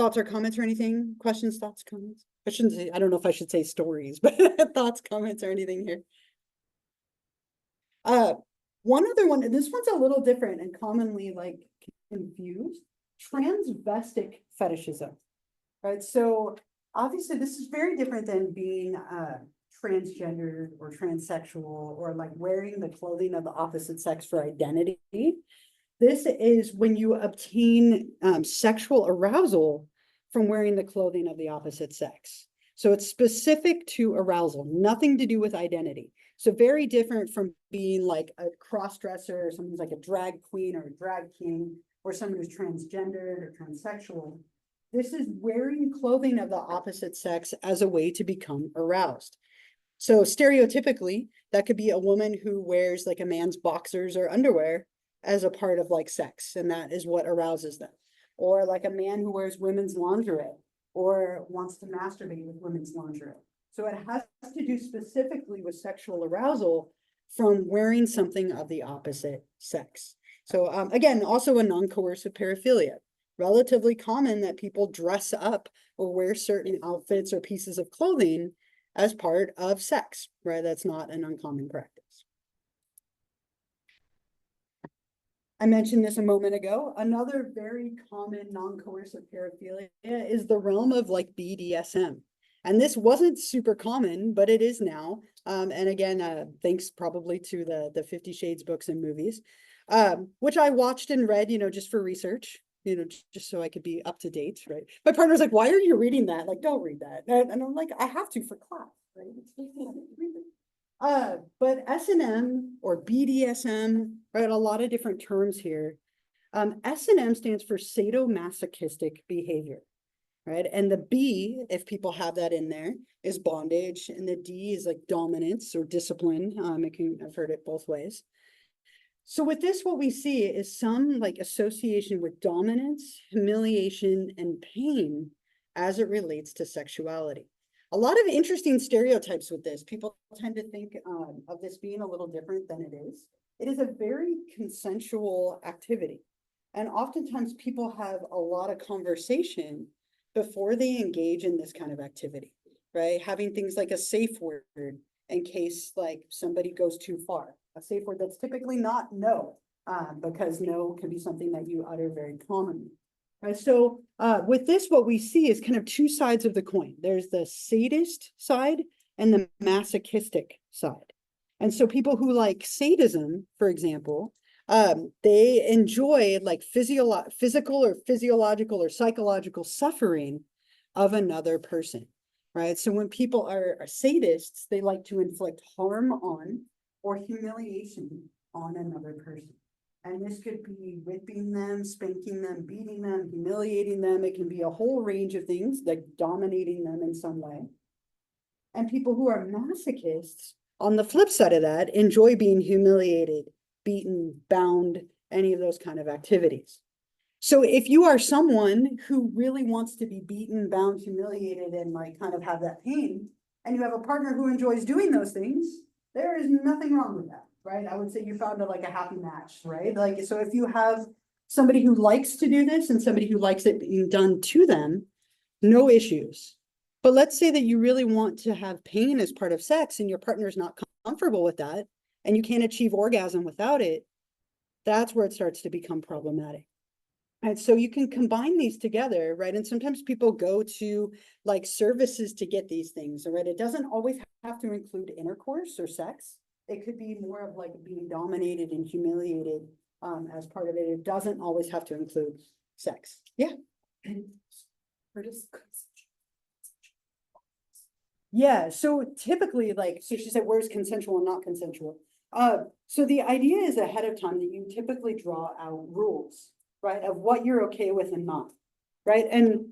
thoughts or comments or anything? Questions, thoughts, comments? I shouldn't say, I don't know if I should say stories, but thoughts, comments or anything here. One other one, and this one's a little different and commonly like confused, transvestic fetishism, right? So obviously this is very different than being transgender or transsexual or like wearing the clothing of the opposite sex for identity. This is when you obtain sexual arousal from wearing the clothing of the opposite sex. So it's specific to arousal, nothing to do with identity. So very different from being like a cross-dresser or someone who's like a drag queen or a drag king or someone who's transgendered or transsexual. This is wearing clothing of the opposite sex as a way to become aroused. So stereotypically, that could be a woman who wears like a man's boxers or underwear as a part of like sex, and that is what arouses them. Or like a man who wears women's lingerie or wants to masturbate with women's lingerie. So it has to do specifically with sexual arousal from wearing something of the opposite sex. So again, also a non-coercive paraphilia. Relatively common that people dress up or wear certain outfits or pieces of clothing as part of sex, right? That's not an uncommon practice. I mentioned this a moment ago. Another very common non-coercive paraphilia is the realm of like BDSM. And this wasn't super common, but it is now. And again, thanks probably to the 50 Shades books and movies, which I watched and read, just for research, just so I could be up to date, right? My partner's like, why are you reading that? Like, don't read that. And I'm like, I have to for class, right? But S&M or BDSM, right? A lot of different terms here. S&M stands for sadomasochistic behavior. Right. And the B, if people have that in there, is bondage. And the D is like dominance or discipline. I've heard it both ways. So with this, what we see is some like association with dominance, humiliation, and pain as it relates to sexuality. A lot of interesting stereotypes with this. People tend to think of this being a little different than it is. It is a very consensual activity. And oftentimes people have a lot of conversation before they engage in this kind of activity, right? Having things like a safe word in case like somebody goes too far. A safe word that's typically not no, because no can be something that you utter very commonly. Right? So with this, what we see is kind of two sides of the coin. There's the sadist side and the masochistic side. And so people who like sadism, for example, they enjoy like physical or physiological or psychological suffering of another person, right? So when people are sadists, they like to inflict harm on or humiliation on another person. And this could be whipping them, spanking them, beating them, humiliating them. It can be a whole range of things, like dominating them in some way. And people who are masochists, on the flip side of that, enjoy being humiliated, beaten, bound, any of those kind of activities. So if you are someone who really wants to be beaten, bound, humiliated, and like kind of have that pain, and you have a partner who enjoys doing those things, there is nothing wrong with that, right? I would say you found a happy match, right? Like, so if you have somebody who likes to do this and somebody who likes it being done to them, no issues. But let's say that you really want to have pain as part of sex and your partner is not comfortable with that, and you can't achieve orgasm without it, that's where it starts to become problematic. And so you can combine these together, right? And sometimes people go to like services to get these things, right? It doesn't always have to include intercourse or sex. It could be more of like being dominated and humiliated as part of it. It doesn't always have to include sex. Yeah. Yeah, so typically, so she said, where's consensual and not consensual? So the idea is ahead of time that you typically draw out rules, right, of what you're okay with and not, right? And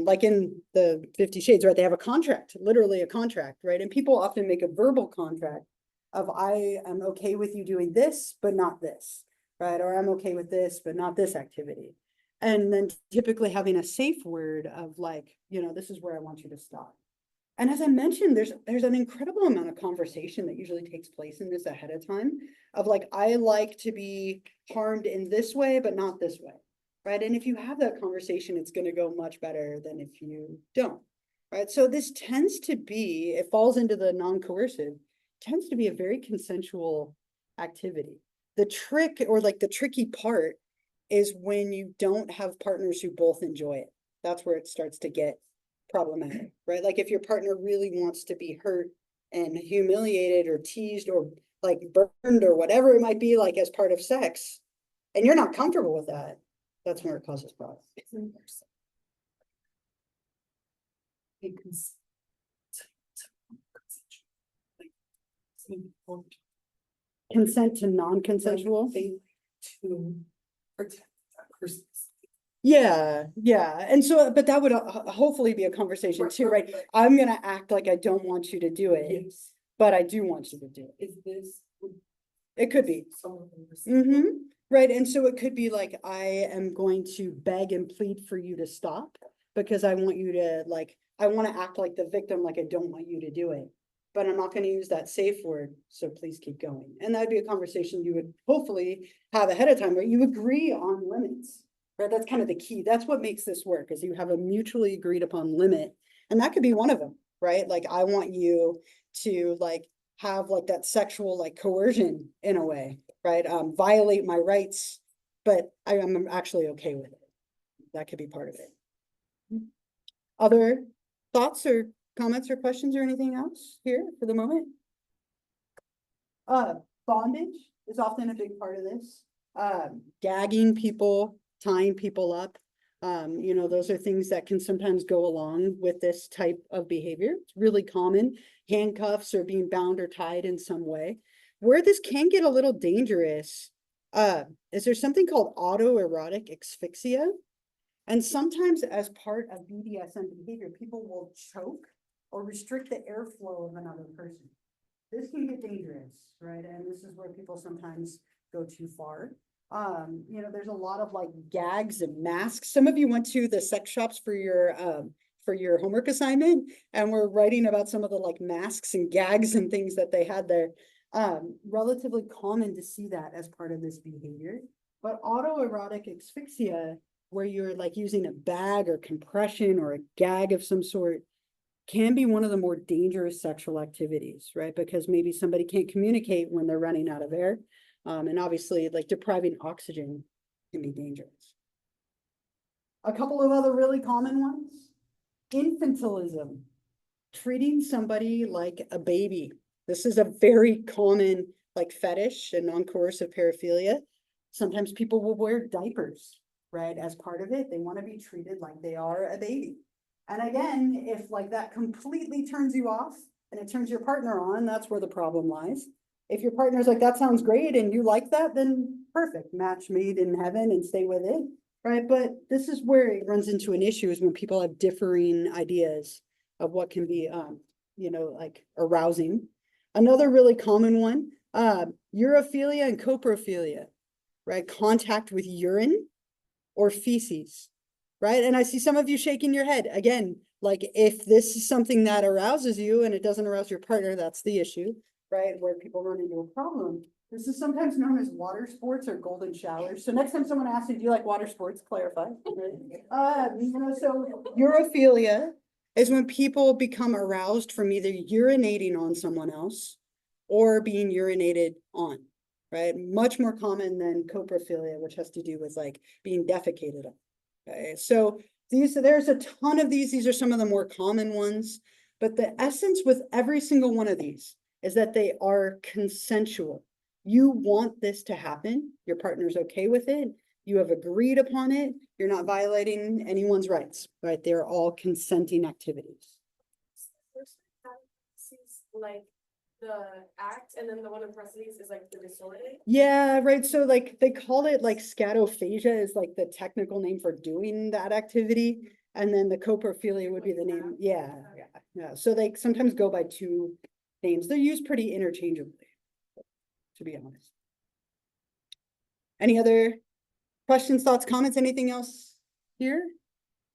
like in the 50 Shades, right, they have a contract, literally a contract, right? And people often make a verbal contract of I am okay with you doing this, but not this, right? Or I'm okay with this, but not this activity. And then typically having a safe word of this is where I want you to stop. And as I mentioned, there's an incredible amount of conversation that usually takes place in this ahead of time of I like to be harmed in this way, but not this way, right? And if you have that conversation, it's gonna go much better than if you don't, right? So this tends to be, it falls into the non-coercive, tends to be a very consensual activity. The trick, or like the tricky part, is when you don't have partners who both enjoy it. That's where it starts to get problematic, right? Like if your partner really wants to be hurt and humiliated or teased or like burned or whatever it might be, like as part of sex, and you're not comfortable with that, that's where it causes problems. Because. Consent to non-consensual. To protect that person's. Yeah, yeah. And so, but that would hopefully be a conversation too, right? I'm gonna act like I don't want you to do it, Yes, but I do want you to do it. is this. It could be. Someone. Right, and so it could be like, I am going to beg and plead for you to stop, because I want you to, like, I wanna act like the victim, like I don't want you to do it. But I'm not gonna use that safe word, so please keep going. And that'd be a conversation you would hopefully have ahead of time, where you agree on limits. Right, that's kind of the key. That's what makes this work, is you have a mutually agreed upon limit. And that could be one of them, right? Like, I want you to like have like that sexual like coercion in a way, right? Violate my rights, but I'm actually okay with it. That could be part of it. Other thoughts or comments or questions or anything else here for the moment? Bondage is often a big part of this. Gagging people, tying people up. You know, those are things that can sometimes go along with this type of behavior. It's really common. Handcuffs or being bound or tied in some way. Where this can get a little dangerous, is there something called autoerotic asphyxia? And sometimes as part of BDSM behavior, people will choke or restrict the airflow of another person. This can get dangerous, right? And this is where people sometimes go too far. You know, there's a lot of like gags and masks. Some of you went to the sex shops for your homework assignment, and we're writing about some of the like masks and gags and things that they had there. Relatively common to see that as part of this behavior. But autoerotic asphyxia, where you're like using a bag or compression or a gag of some sort, can be one of the more dangerous sexual activities, right? Because maybe somebody can't communicate when they're running out of air. And obviously, like depriving oxygen can be dangerous. A couple of other really common ones. Infantilism, treating somebody like a baby. This is a very common like fetish and non-coercive paraphilia. Sometimes people will wear diapers, right? As part of it, they want to be treated like they are a baby. And again, if like that completely turns you off and it turns your partner on, that's where the problem lies. If your partner's like, that sounds great and you like that, then perfect, match made in heaven and stay with it, right? But this is where it runs into an issue, is when people have differing ideas of what can be, you know, like arousing. Another really common one, urophilia and coprophilia, right? Contact with urine or feces, right? And I see some of you shaking your head. Again, like if this is something that arouses you and it doesn't arouse your partner, that's the issue, right? Where people run into a problem. This is sometimes known as water sports or golden showers. So next time someone asks you, do you like water sports? Clarify. You know, so urophilia is when people become aroused from either urinating on someone else or being urinated on, right? Much more common than coprophilia, which has to do with like being defecated on. Okay, so there's a ton of these. These are some of the more common ones, but the essence with every single one of these is that they are consensual. You want this to happen. Your partner's okay with it. You have agreed upon it. You're not violating anyone's rights, right? They're all consenting activities. Like the act, and then the one in parentheses is like the disorder. Yeah, right. So like they call it like scatophagia is like the technical name for doing that activity. And then the coprophilia would be the name. Yeah, yeah. So they sometimes go by two names. They're used pretty interchangeably, to be honest. Any other questions, thoughts, comments, anything else here?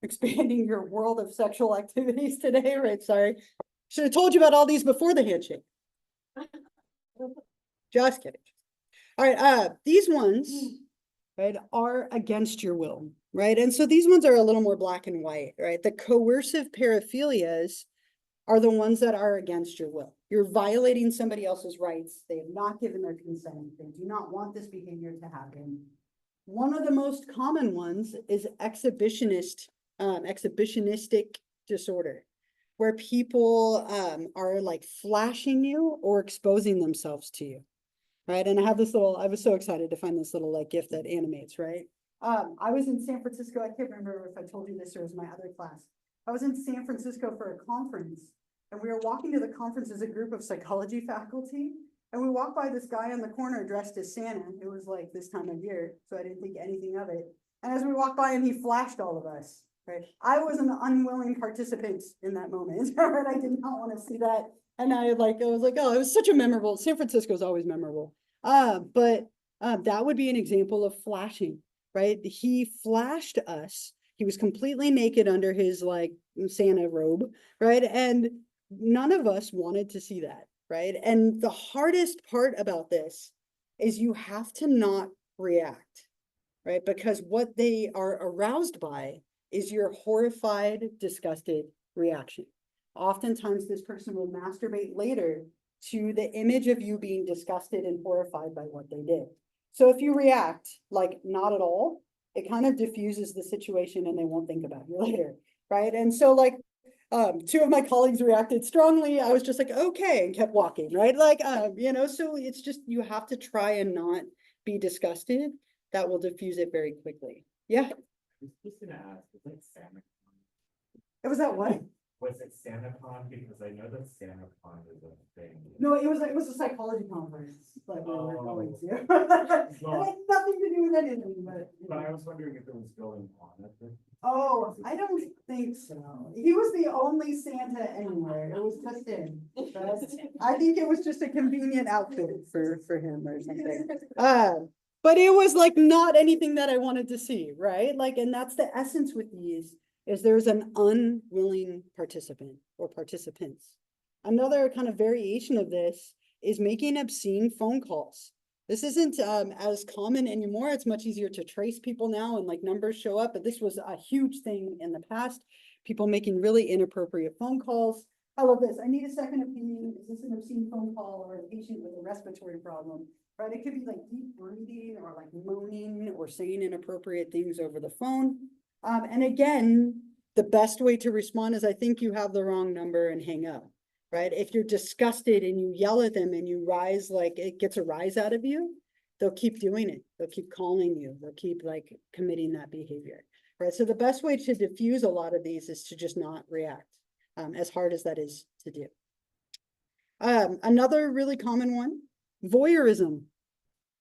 Expanding your world of sexual activities today, right? Sorry. Should have told you about all these before the handshake. Just kidding. All right, these ones, right, are against your will. right? And so these ones are a little more black and white, right? The coercive paraphilias are the ones that are against your will. You're violating somebody else's rights. They have not given their consent. They do not want this behavior to happen. One of the most common ones is exhibitionistic disorder, where people are like flashing you or exposing themselves to you, right? And I was so excited to find this little like gift that animates, right? I was in San Francisco. I can't remember if I told you this or it was my other class. I was in San Francisco for a conference, and we were walking to the conference as a group of psychology faculty. And we walked by this guy on the corner dressed as Santa. It was like this time of year, so I didn't think anything of it. And as we walked by him, he flashed all of us, right? I was an unwilling participant in that moment, right? I did not want to see that. And I was like, oh, it was such a memorable, San Francisco is always memorable. But that would be an example of flashing, right? He flashed us. He was completely naked under his like Santa robe, right? And none of us wanted to see that. Right? And the hardest part about this is you have to not react, right? Because what they are aroused by is your horrified, disgusted reaction. Oftentimes, this person will masturbate later to the image of you being disgusted and horrified by what they did. So if you react like not at all, it kind of diffuses the situation and they won't think about you later, right? And so like two of my colleagues reacted strongly. I was just like, okay, and kept walking, right? Like, so it's just, you have to try and not be disgusted. That will diffuse it very quickly. Yeah. I was just gonna ask, was it SantaCon? It was that what? Was it SantaCon? Because I know that SantaCon is a thing. No, it was a psychology conference, like we were going to. It Well, had nothing to do with anything, but I was wondering if it was going on at the. Oh, I don't think so. He was the only Santa anywhere. It was just him. I think it was just a convenient outfit for him or something. But it was like not anything that I wanted to see, right? Like, and that's the essence with these, is there's an unwilling participant or participants. Another kind of variation of this is making obscene phone calls. This isn't as common anymore. It's much easier to trace people now and like numbers show up, but this was a huge thing in the past. People making really inappropriate phone calls. I love this. I need a second opinion. Is this an obscene phone call or a patient with a respiratory problem? Right? It could be like deep breathing or like moaning or saying inappropriate things over the phone. And again, the best way to respond is I think you have the wrong number and hang up. Right? If you're disgusted and you yell at them and you rise, like it gets a rise out of you, they'll keep doing it. They'll keep calling you. They'll keep like committing that behavior. Right? So the best way to diffuse a lot of these is to just not react, as hard as that is to do. Another really common one, voyeurism.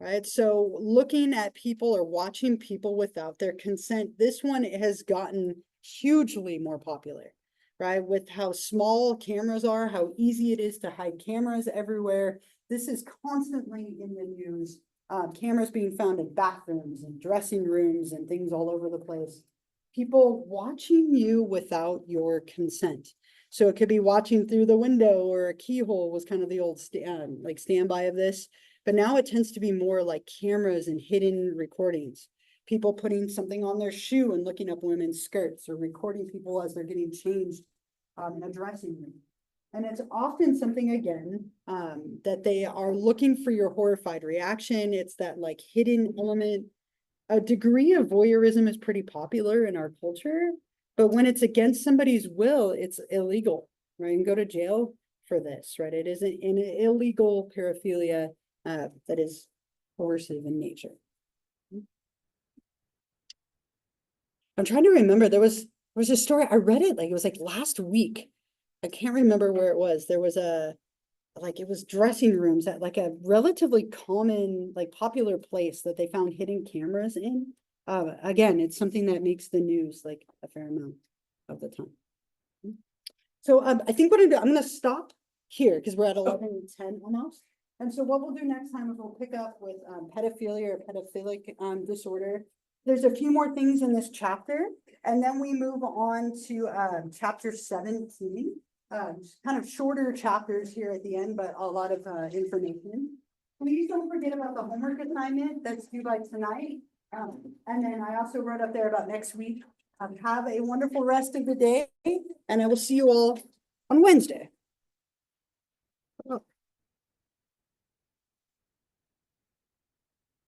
Right? So looking at people or watching people without their consent, this one has gotten hugely more popular. Right? With how small cameras are, how easy it is to hide cameras everywhere. This is constantly in the news. Cameras being found in bathrooms and dressing rooms and things all over the place. People watching you without your consent. So it could be watching through the window, or a keyhole was kind of the old standby of this. But now it tends to be more like cameras and hidden recordings. People putting something on their shoe and looking up women's skirts, or recording people as they're getting changed in a dressing room. And it's often something, again, that they are looking for your horrified reaction. It's that like hidden element. A degree of voyeurism is pretty popular in our culture, but when it's against somebody's will, it's illegal, right? You can go to jail for this, right? It is an illegal paraphilia that is coercive in nature. I'm trying to remember, there was a story, I read it, like it was like last week. I can't remember where it was. There was it was dressing rooms at like a relatively common, like popular place that they found hidden cameras in. Again, it's something that makes the news like a fair amount of the time. So I think what I'm gonna stop here because we're at 11:10 almost. And so what we'll do next time is we'll pick up with pedophilia or pedophilic disorder. There's a few more things in this chapter, and then we move on to chapter 17. Kind of shorter chapters here at the end, but a lot of information. Please don't forget about the homework assignment that's due by tonight. And then I also wrote up there about next week. Have a wonderful rest of the day, and I will see you all on Wednesday.